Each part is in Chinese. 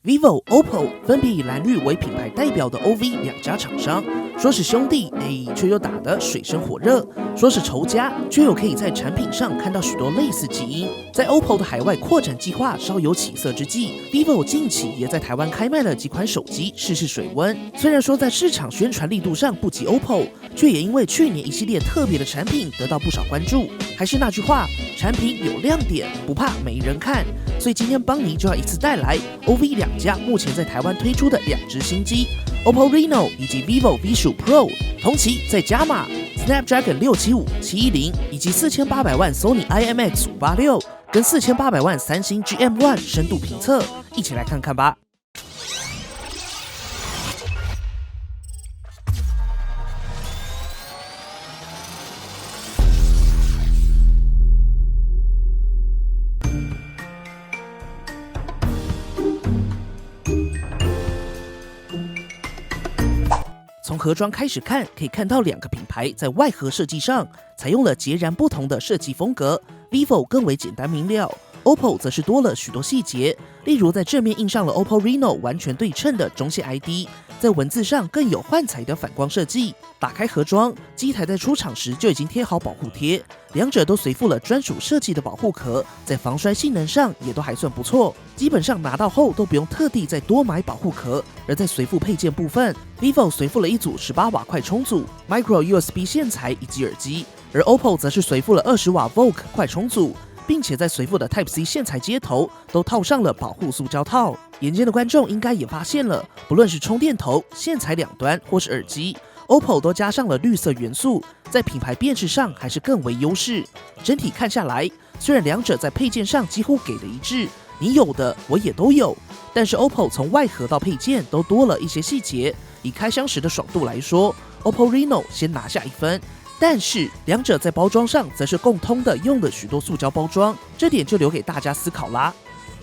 vivo、OPPO 分别以蓝绿为品牌代表的 OV 两家厂商，说是兄弟，却又打得水深火热；说是仇家，却又可以在产品上看到许多类似基因。在 OPPO 的海外扩展计划稍有起色之际 ，vivo 近期也在台湾开卖了几款手机试试水温。虽然说在市场宣传力度上不及 OPPO， 却也因为去年一系列特别的产品得到不少关注。还是那句话，产品有亮点，不怕没人看。所以今天邦尼就要一次带来 OV 两家目前在台湾推出的两支新机 ，OPPO Reno 以及 vivo V15 Pro， 同期再加码 Snapdragon 675、710以及4800万 Sony IMX 586跟4800万三星 GM1 深度评测，一起来看看吧。从盒装开始看，可以看到两个品牌在外盒设计上采用了截然不同的设计风格。vivo 更为简单明了 ，OPPO 则是多了许多细节，例如在正面印上了 OPPO Reno 完全对称的中线 ID， 在文字上更有幻彩的反光设计。打开盒装，机台在出厂时就已经贴好保护贴，两者都随附了专属设计的保护壳，在防摔性能上也都还算不错。基本上拿到后都不用特地再多买保护壳。而在随附配件部分 ，vivo 随附了一组18瓦快充组、Micro USB 线材以及耳机，而 OPPO 则是随附了20瓦 VOOC 快充组，并且在随附的 Type-C 线材接头都套上了保护塑胶套。眼尖的观众应该也发现了，不论是充电头、线材两端或是耳机，OPPO 都加上了绿色元素，在品牌辨识上还是更为优势。整体看下来，虽然两者在配件上几乎给的一致，你有的我也都有，但是 OPPO 从外盒到配件都多了一些细节。以开箱时的爽度来说 ，OPPO Reno 先拿下1分。但是两者在包装上则是共通的，用了许多塑胶包装，这点就留给大家思考啦。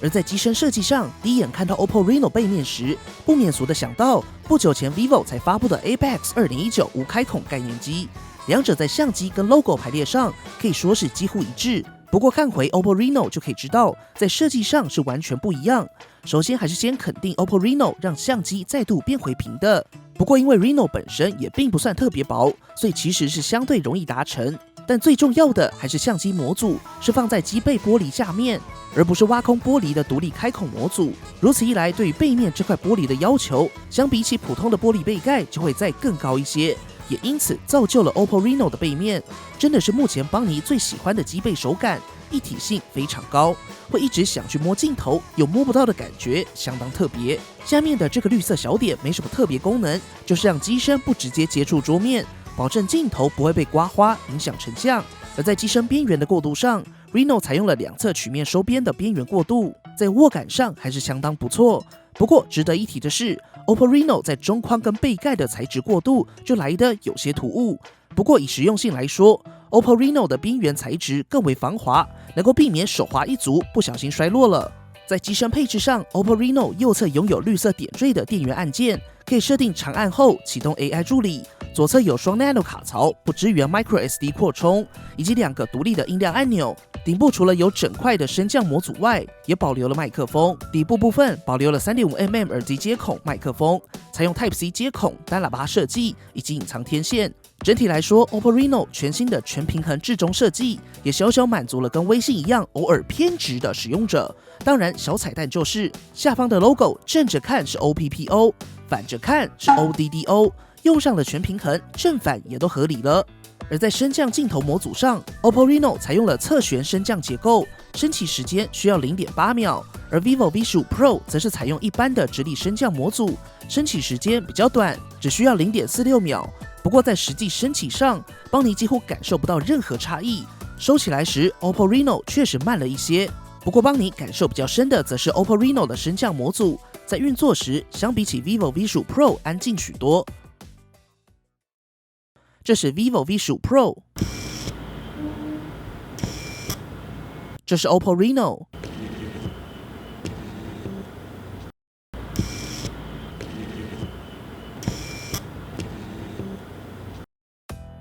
而在机身设计上，第一眼看到 OPPO Reno 背面时，不免俗的想到不久前 vivo 才发布的 Apex 2019无开孔概念机，两者在相机跟 logo 排列上可以说是几乎一致。不过看回 OPPO Reno 就可以知道，在设计上是完全不一样。首先还是先肯定 OPPO Reno 让相机再度变回平的。不过因为 Reno 本身也并不算特别薄，所以其实是相对容易达成。但最重要的还是相机模组是放在机背玻璃下面，而不是挖空玻璃的独立开孔模组。如此一来，对于背面这块玻璃的要求，相比起普通的玻璃背盖就会再更高一些。也因此造就了 OPPO Reno 的背面真的是目前邦尼最喜欢的机背手感，一体性非常高，会一直想去摸镜头，有摸不到的感觉，相当特别。下面的这个绿色小点没什么特别功能，就是让机身不直接接触桌面，保证镜头不会被刮花影响成像。而在机身边缘的过渡上 ，Reno 采用了两侧曲面收边的边缘过渡，在握感上还是相当不错。不过值得一提的是 ，OPPO Reno 在中框跟背盖的材质过渡就来得有些突兀。不过以实用性来说 ，OPPO Reno 的边缘材质更为防滑，能够避免手滑一族不小心摔落了。在机身配置上 ，OPPO Reno 右侧拥有绿色点缀的电源按键，可以设定长按后启动 AI 助理。左侧有双 Nano 卡槽，不支援 Micro SD 扩充，以及两个独立的音量按钮。顶部除了有整块的升降模组外，也保留了麦克风。底部部分保留了 3.5mm 耳机接孔麦克风，采用 Type-C 接孔、单喇叭设计以及隐藏天线。整体来说 ，OPPO Reno 全新的全平衡置中设计，也小小满足了跟微信一样偶尔偏执的使用者。当然，小彩蛋就是下方的 logo 正着看是 OPPO， 反着看是 ODDO。用上了全平衡，正反也都合理了。而在升降镜头模组上 ，OPPO Reno 采用了侧旋升降结构，升起时间需要 0.8秒，而 vivo V15 Pro 则是采用一般的直立升降模组，升起时间比较短，只需要 0.46秒。不过在实际升起上，邦尼几乎感受不到任何差异。收起来时 ，OPPO Reno 确实慢了一些。不过邦尼感受比较深的则是 OPPO Reno 的升降模组，在运作时相比起 vivo V15 Pro 安静许多。这是 vivo V15 Pro， 这是 OPPO Reno，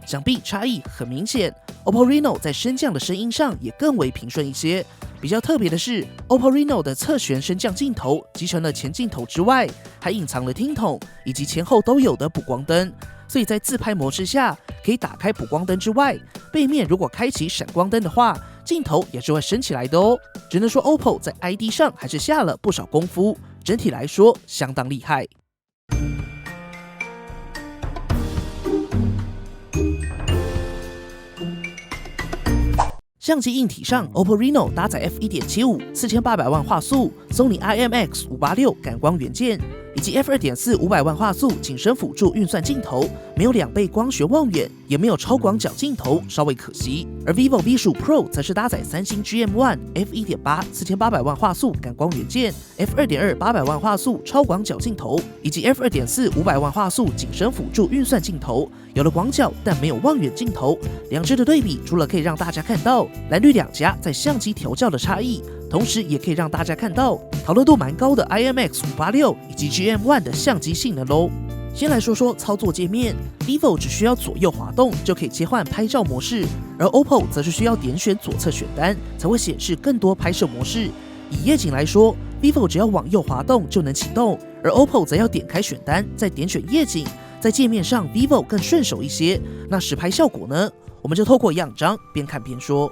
想必差异很明显。OPPO Reno 在升降的声音上也更为平顺一些，比较特别的是 ，OPPO Reno 的侧旋升降镜头集成了前镜头之外，还隐藏了听筒以及前后都有的补光灯，所以在自拍模式下可以打开补光灯之外，背面如果开启闪光灯的话，镜头也是会升起来的哦。只能说 OPPO 在 ID 上还是下了不少功夫，整体来说相当厉害。相机硬体上 ，OPPO Reno 搭载 f1.75 4800万画素 Sony IMX586 感光元件，以及 f2.4 500万画素景深辅助运算镜头，没有2倍光学望远，也没有超广角镜头，稍微可惜。而 vivo V15 Pro 则是搭载三星 GM1 f1.8 4800万画素感光元件 ，f2.2 800万画素超广角镜头，以及 f2.4 500万画素景深辅助运算镜头。有了广角，但没有望远镜头。两者的对比，除了可以让大家看到蓝绿两家在相机调教的差异，同时也可以让大家看到讨论度蛮高的 IMX586 以及 GM1 的相机性能咯。先来说说操作界面 ，vivo 只需要左右滑动就可以切换拍照模式，而 OPPO 则是需要点选左侧选单才会显示更多拍摄模式。以夜景来说 ，vivo 只要往右滑动就能启动，而 OPPO 则要点开选单再点选夜景。在界面上 ，vivo 更顺手一些。那实拍效果呢？我们就透过样张边看边说。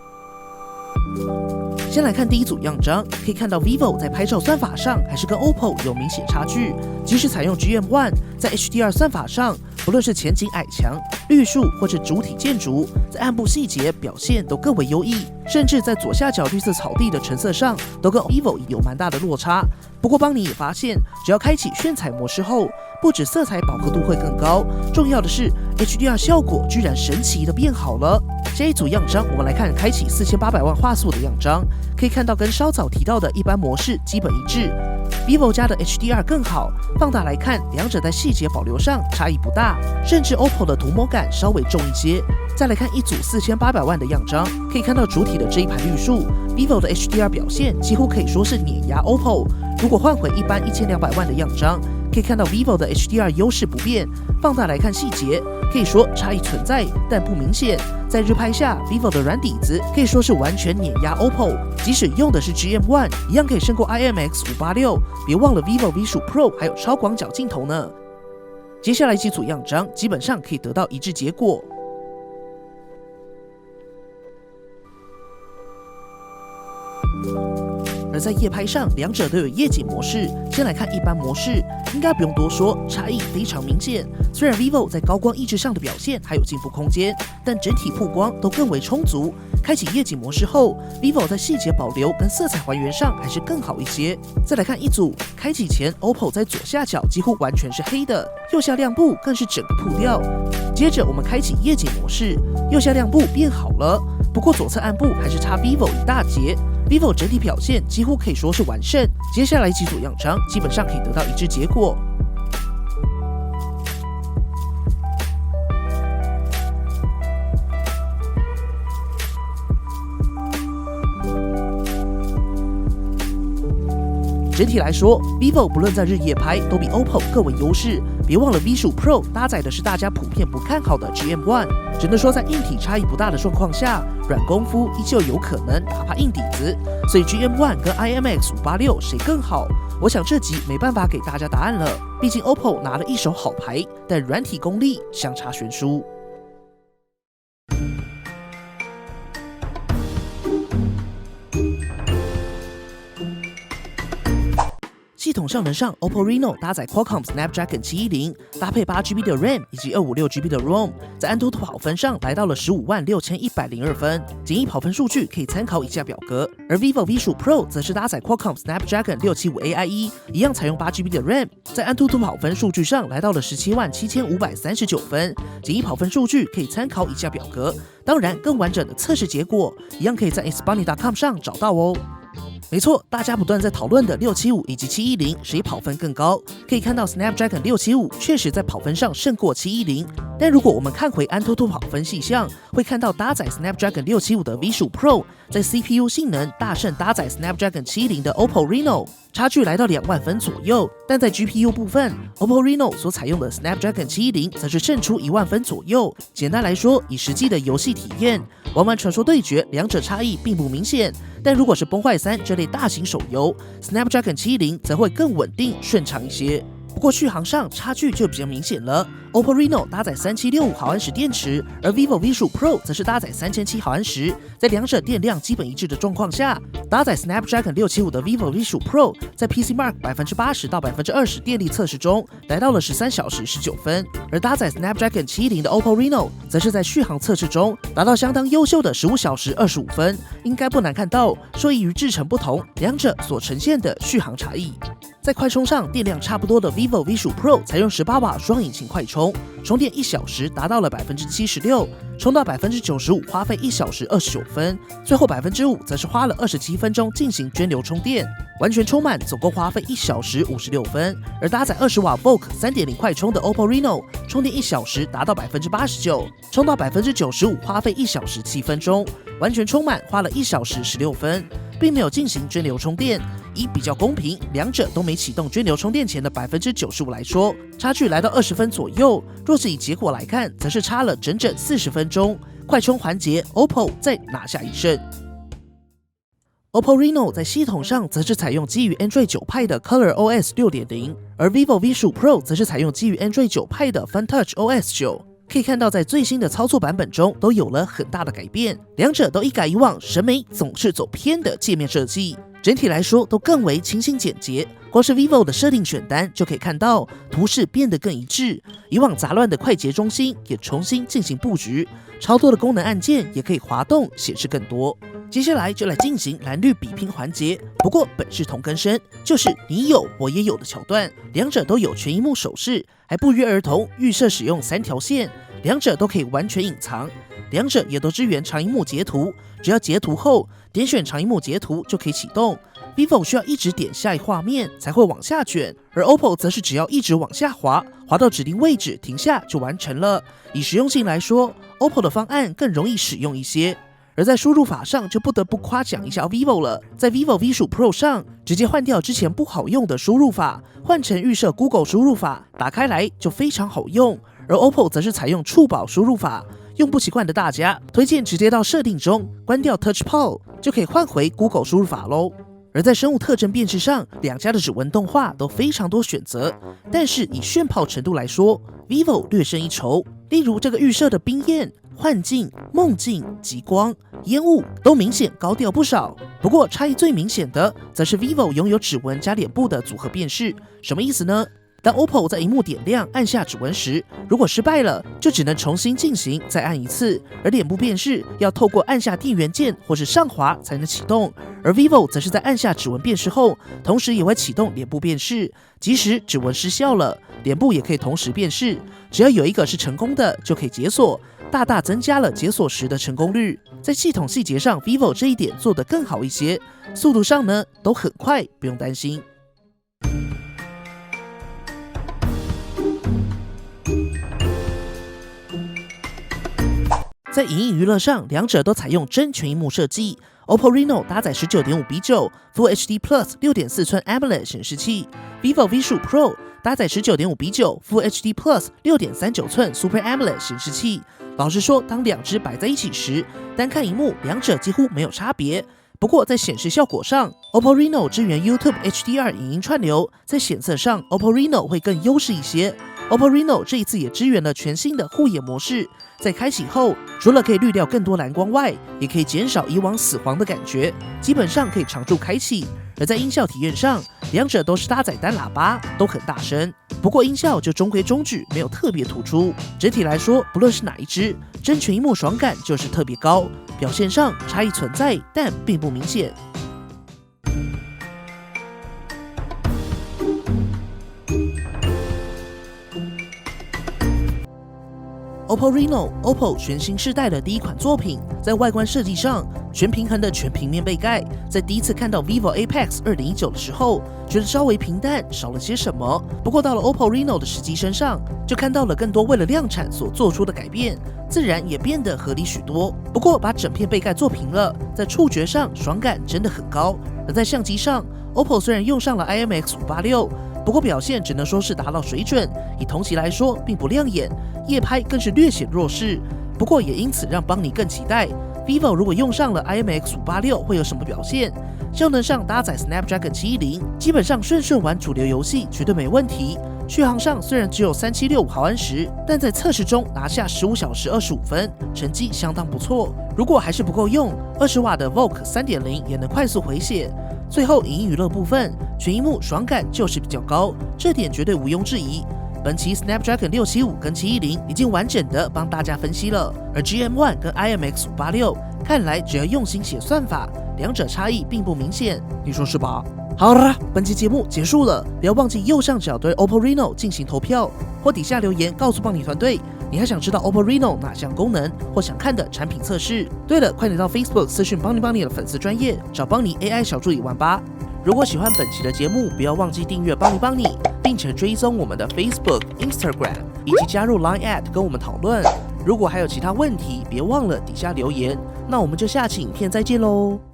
先来看第一组样张，可以看到 vivo 在拍照算法上还是跟 OPPO 有明显差距。即使采用 GM1， 在 HDR 算法上，不论是前景矮墙、绿树或是主体建筑，在暗部细节表现都更为优异，甚至在左下角绿色草地的成色上，都跟 vivo 有蛮大的落差。不过邦尼也发现，只要开启炫彩模式后，不止色彩饱和度会更高，重要的是 HDR 效果居然神奇的变好了。下一组样张，我们来看开启4800万画素的样张，可以看到跟稍早提到的一般模式基本一致。vivo 家的 HDR 更好，放大来看，两者在细节保留上差异不大，甚至 OPPO 的涂抹感稍微重一些。再来看一组4800万的样张，可以看到主体的这一排绿树 ，vivo 的 HDR 表现几乎可以说是碾压 OPPO。如果换回一般1200万的样张，可以看到 vivo 的 HDR 优势不变，放大来看细节，可以说差异存在，但不明显。在日拍下 ，vivo 的软底子可以说是完全碾压 OPPO， 即使用的是 GM1， 一样可以胜过 IMX586。别忘了 vivo V15 Pro 还有超广角镜头呢。接下来几组样张，基本上可以得到一致结果。而在夜拍上，两者都有夜景模式。先来看一般模式，应该不用多说，差异非常明显。虽然 vivo 在高光抑制上的表现还有进步空间，但整体曝光都更为充足。开启夜景模式后 ，vivo 在细节保留跟色彩还原上还是更好一些。再来看一组，开启前 OPPO 在左下角几乎完全是黑的，右下亮部更是整个铺掉。接着我们开启夜景模式，右下亮部变好了，不过左侧暗部还是差 vivo 一大截。vivo 整体表现几乎可以说是完胜，接下来几组样张基本上可以得到一致结果。整体来说 ，vivo 不论在日夜拍都比 OPPO 更为优势。别忘了 V15 Pro 搭载的是大家普遍不看好的 GM1， 只能说在硬体差异不大的状况下，软功夫依旧有可能打趴硬底子。所以 GM1 跟 IMX586 谁更好？我想这集没办法给大家答案了，毕竟 OPPO 拿了一手好牌，但软体功力相差悬殊。系统上能上 OPPO Reno 搭载 Qualcomm Snapdragon 710，搭配8GB 的 RAM 以及256GB 的 ROM， 在安兔兔跑分上来到了156102分，简易跑分数据可以参考以下表格。而 vivo V15 Pro 则是搭载 Qualcomm Snapdragon 675 AIE， 一样采用8GB 的 RAM， 在安兔兔跑分数据上来到了177539分，简易跑分数据可以参考以下表格。当然，更完整的测试结果一样可以在 Inspanny.com 上找到哦。没错，大家不断在讨论的675以及710谁跑分更高，可以看到 Snapdragon 675确实在跑分上胜过710，但如果我们看回安兔兔跑分细项，会看到搭载 Snapdragon 675的 V15 Pro 在 CPU 性能大胜搭载 Snapdragon 710的 OPPO Reno， 差距来到2万分左右，但在 GPU 部分 ，OPPO Reno 所采用的 Snapdragon 710则是胜出1万分左右。简单来说，以实际的游戏体验，玩玩传说对决，两者差异并不明显。但如果是崩坏3这类大型手游 ，Snapdragon 70则会更稳定顺畅一些。不过续航上差距就比较明显了。OPPO Reno 搭载3765毫安时电池，而 vivo V15 Pro 则是搭载3007毫安时。在两者电量基本一致的状况下，搭载 Snapdragon 675的 vivo V15 Pro 在 PCMark 80%到20%电力测试中来到了13小时19分，而搭载 Snapdragon 710的 OPPO Reno 则是在续航测试中达到相当优秀的15小时25分。应该不难看到，受益于制程不同，两者所呈现的续航差异。在快充上，电量差不多的 vivo V15 Pro 采用18瓦双引擎快充，充电1小时达到了76%，充到95%花费1小时29分，最后5%则是花了27分钟进行涓流充电，完全充满总共花费1小时56分。而搭载20瓦 VOOC 3.0 快充的 OPPO Reno 充电1小时达到89%，充到95%花费1小时7分钟，完全充满花了1小时16分，并没有进行涓流充电。以比较公平，两者都没启动涓流充电前的95%来说，差距来到20分左右。若是以结果来看，则是差了整整40分钟。快充环节 ，OPPO 再拿下一胜。OPPO Reno 在系统上则是采用基于 Android 9派的 ColorOS 6.0，而 vivo V15 Pro 则是采用基于 Android 9派的 FunTouch OS 9。可以看到，在最新的操作版本中都有了很大的改变，两者都一改以往审美总是走偏的界面设计。整体来说都更为清新简洁，光是 vivo 的设定选单就可以看到图示变得更一致，以往杂乱的快捷中心也重新进行布局，超多的功能按键也可以滑动显示更多。接下来就来进行蓝绿比拼环节，不过本是同根生，就是你有我也有的桥段，两者都有全萤幕手势，还不约而同预设使用3条线，两者都可以完全隐藏，两者也都支援长萤幕截图，只要截图后点选长萤幕截图就可以启动。vivo 需要一直点下一画面才会往下卷，而 OPPO 则是只要一直往下滑，滑到指定位置停下就完成了。以实用性来说 ，OPPO 的方案更容易使用一些。而在输入法上就不得不夸奖一下 vivo 了，在 vivo V15 Pro 上直接换掉之前不好用的输入法，换成预设 Google 输入法，打开来就非常好用。而 OPPO 则是采用触保输入法，用不习惯的大家推荐直接到设定中关掉 Touch Pal 就可以换回 Google 输入法咯。而在生物特征辨识上，两家的指纹动画都非常多选择，但是以炫炮程度来说 ，vivo 略胜一筹。例如这个预设的冰焰、幻境、梦境、极光、烟雾都明显高调不少。不过差异最明显的，则是 vivo 拥有指纹加脸部的组合辨识。什么意思呢？当 OPPO 在萤幕点亮按下指纹时，如果失败了，就只能重新进行再按一次，而脸部辨识要透过按下电源键或是上滑才能启动。而 vivo 则是在按下指纹辨识后，同时也会启动脸部辨识，即使指纹失效了，脸部也可以同时辨识，只要有一个是成功的就可以解锁，大大增加了解锁时的成功率。在系统细节上 vivo 这一点做得更好一些，速度上呢都很快，不用担心。在影音娱乐上，两者都采用真全萤幕设计。OPPO Reno 搭载 19.5:9 Full HD Plus 6.4寸 AMOLED 显示器 ，vivo V15 Pro 搭载 19.5:9 Full HD Plus 6.39寸 Super AMOLED 显示器。老实说，当两只摆在一起时，单看萤幕，两者几乎没有差别。不过在显示效果上 ，OPPO Reno 支援 YouTube HDR 影音串流，在显色上 ，OPPO Reno 会更优势一些。OPPO Reno 这一次也支援了全新的护眼模式，在开启后，除了可以滤掉更多蓝光外，也可以减少以往死黄的感觉，基本上可以常驻开启。而在音效体验上，两者都是搭载单喇叭，都很大声。不过音效就中规中矩，没有特别突出。整体来说，不论是哪一支，真全萤幕爽感就是特别高，表现上差异存在，但并不明显。OPPO Reno，OPPO 全新世代的第一款作品，在外观设计上，全平衡的全平面背盖，在第一次看到 vivo Apex 2019的时候，觉得稍微平淡，少了些什么。不过到了 OPPO Reno 的实机身上，就看到了更多为了量产所做出的改变，自然也变得合理许多。不过把整片背盖做平了，在触觉上爽感真的很高。而在相机上 ，OPPO 虽然用上了 IMX586。不过表现只能说是达到水准，以同期来说并不亮眼，夜拍更是略显弱势。不过也因此让邦尼更期待， vivo 如果用上了 IMX586 会有什么表现？效能上搭载 Snapdragon 710，基本上顺玩主流游戏绝对没问题。续航上虽然只有3765毫安时，但在测试中拿下15小时25分，成绩相当不错。如果还是不够用，20瓦的 VOOC 3.0 也能快速回血。最后影音娱乐部分，全萤幕爽感就是比较高，这点绝对毋庸置疑。本期 Snapdragon 675跟710已经完整的帮大家分析了，而 GM1 跟 IMX586 看来只要用心写算法，两者差异并不明显，你说是吧？好啦，本期节目结束了，不要忘记右上角对 OPPO Reno 进行投票，或底下留言告诉邦尼团队，你还想知道 OPPO Reno 哪项功能或想看的产品测试。对了，快点到 Facebook 私讯邦尼的粉丝专页，找邦尼 AI 小助理玩吧。如果喜欢本期的节目，不要忘记订阅邦尼，并且追踪我们的 Facebook、Instagram， 以及加入 Line@ 跟我们讨论。如果还有其他问题，别忘了底下留言。那我们就下期影片再见喽。